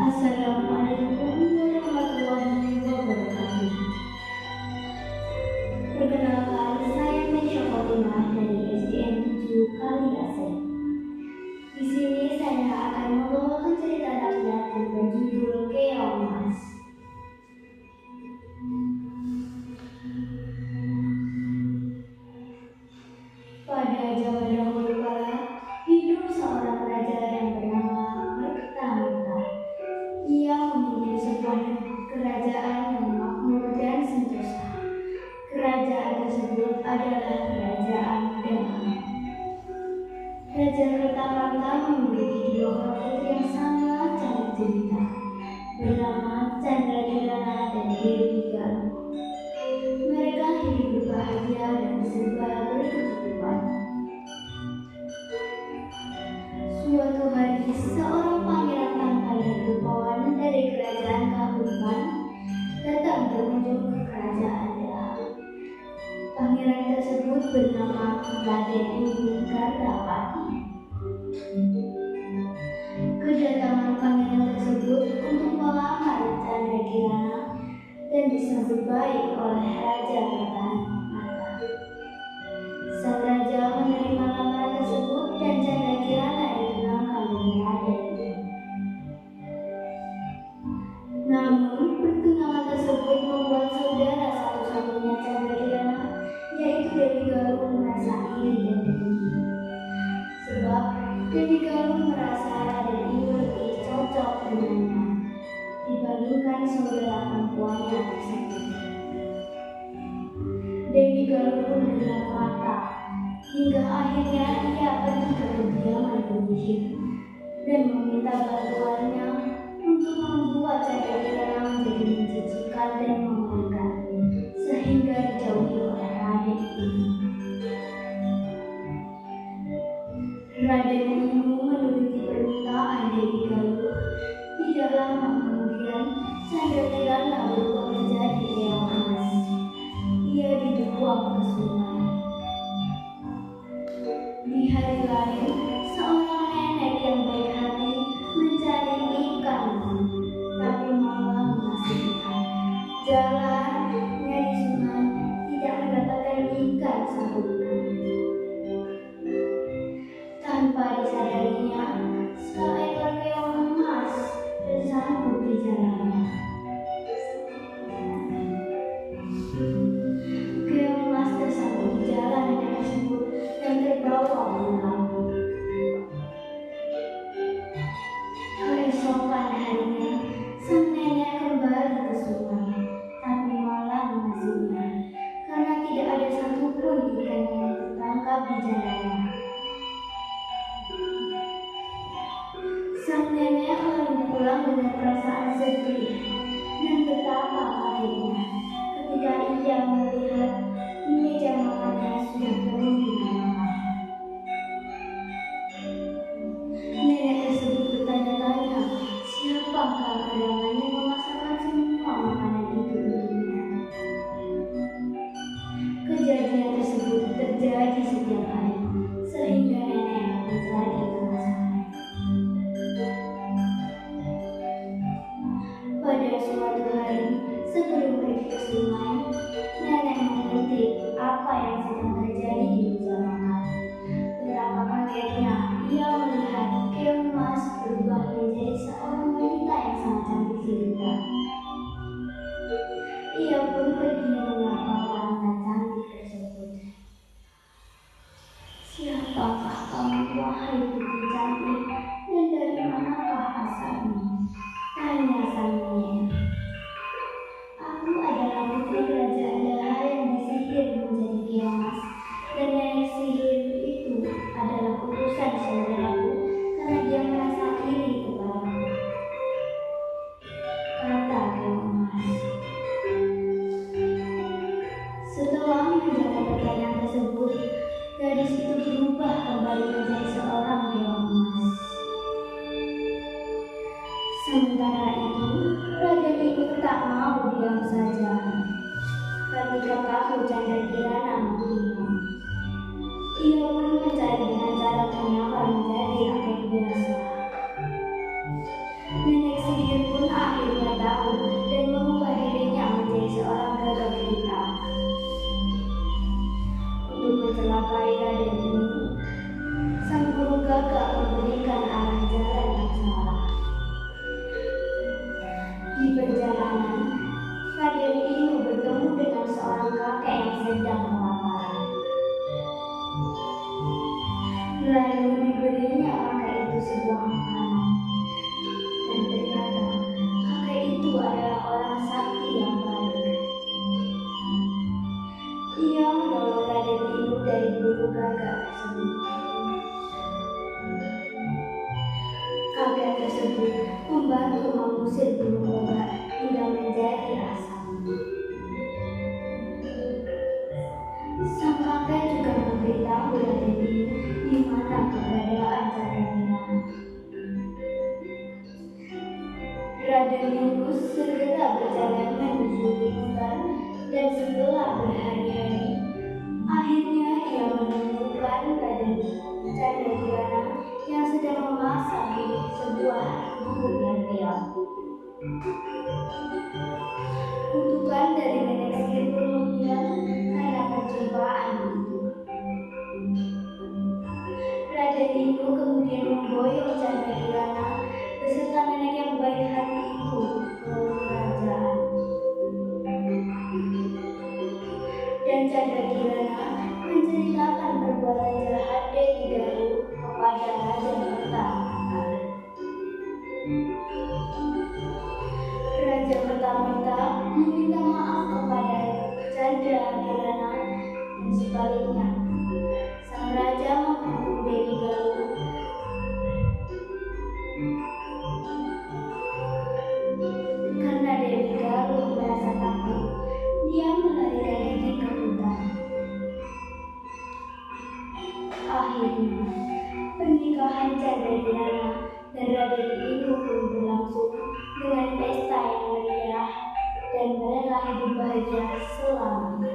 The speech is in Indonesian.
Assalamualaikum warahmatullahi wabarakatuh. Perkenalkan, saya Mesya Fatimah dari SDN 7 Kaliase. Di sini saya akan membawakan cerita rakyat yang berjudul Keong Mas. Pada zaman dahulu kala, hidup seorang raja yang bernama Merta. Ia memiliki sebuah kerajaan yang makmur dan sentosa. Kerajaan tersebut adalah Kerajaan Demak. Raja Merta memiliki dua orang putri yang sangat cantik jelita, bernama Candrakirana dan Dewi Galuh. Mereka hidup berbahagia dan serba berkecukupan. Suatu hari, seorang pangeran tampan dan rupawan dari kerajaan Kahuripan datang berkunjung ke kerajaan Demak. Pangeran tersebut bernama Raden Ibu Kartapati. Kedatangan pangeran tersebut untuk melamar Candrakirana dan disambut baik oleh Raja Merta. Sang raja menerima lamaran tersebut dan Candrakirana dikenalkan dengan Raden. Namun, pertunangan tersebut membuat saudara satu-satunya Candrakirana, yaitu Dewi Galuh, merasa iri dan dengki. Sebab Dewi Galuh merasa Raden Ibu lebih cocok dengannya dibandingkan saudara perempuannya tersebut. Dewi Galuh pun gelap mata, hingga akhirnya ia pergi ke kediaman penyihir dan meminta bantuannya untuk membuat Candrakirana menjadi menjijikan dan mengerikan, sehingga dijauhi oleh Raden ini. Raden ini menuruti permintaan Dewi Galuh. Tidak lama kemudian, Candrakirana berubah menjadi keong emas. Ia dibuang ke sungai. Di hari lain, seorang nenek yang baik hati mencari ikan, tapi malah mengasihkan. Jalannya di sungai tidak mendapatkan ikan satupun. Tanpa disadarinya, seekor keong emas bersambut di jalannya. Keong emas tersambut di jalan nenek tersebut dan terbawa pulang. Keesokan harinya, sang nenek kembali ke sungai, tapi malah menasinya karena tidak ada satupun ikan yang tertangkap di jalannya. Sang nenek lalu pulang dengan perasaan sedih dan betapa kagetnya ketika ia melihat di meja makannya sudah penuh dengan makanan. Nenek tersebut bertanya-tanya, siapakah gerangan yang memasakkan semua makanan itu untuknya. Kejadian tersebut terjadi setiap hari, sehingga nenek menjadi penasaran. Pada suatu hari, sebelum pergi ke sungai, nenek mengintip apa yang sedang terjadi di meja makan. Betapa kagetnya ia melihat keong emas berubah menjadi seorang wanita yang sangat cantik jelita. Ia pun pergi menyapa wanita cantik tersebut. Siapakah kamu, wahai putri cantik, dan dari manakah asalmu? Tanya sang nenek. Aku adalah putri kerajaan Demak yang disihir menjadi keong emas, dan nenek sihir itu adalah utusan saudaraku karena dia merasa iri kepadaku, kata keong emas. Setelah menjawab pertanyaan tersebut, gadis itu berubah kembali menjadi seorang keong emas. Sementara itu, Raden itu tak mau diam saja. Ketika tahu Candrakirana menghilang, ia pun mencari dengan cara menyamar menjadi rakyat biasa. Nenek sihir memberitahu dan mengubah dirinya menjadi seorang gagak berita untuk mencelakai Raden Inu. Sang guru gagak memberikan arah jalan yang salah. Di perjalanan, Raden Inu bertemu dengan seorang kakek yang sedang kelaparan. Lalu diberinya kakek itu sebuah makanan. Dan ternyata kakek itu adalah orang sakti yang baik. Ia menolong Raden Inu dari guru gagak tersebut. Kakek tersebut membantu mengusir burung gagak hingga menjadi asap. Sang kakek juga memberitahu Raden Inu di mana keberadaan Candrakirana. Raden Inu segera berjalan menuju hutan dan setelah berhari-hari, akhirnya ia menemukan Raden Candrakirana yang sedang memasak di sebuah gubuk yang gelap. Kutukan dari nenek sihir pun menghilang karena perjumpaan itu. Raden Inu kemudian memboyong Candrakirana beserta nenek yang baik hati itu ke kerajaan. Dan Candrakirana menceritakan perbuatan jahat Deki Galuh kepada Raja Kertamata. Raja Kertamata meminta maaf kepada Candrakirana dan sebaliknya. Sang raja menghukum Deki Galuh karena Deki Galuh merasa takut. Dia melarikan diri ke hutan. Akhirnya, pernikahan Candrakirana dan Raden Inu pun berlangsung dengan pesta yang meriah dan mereka hidup bahagia selama.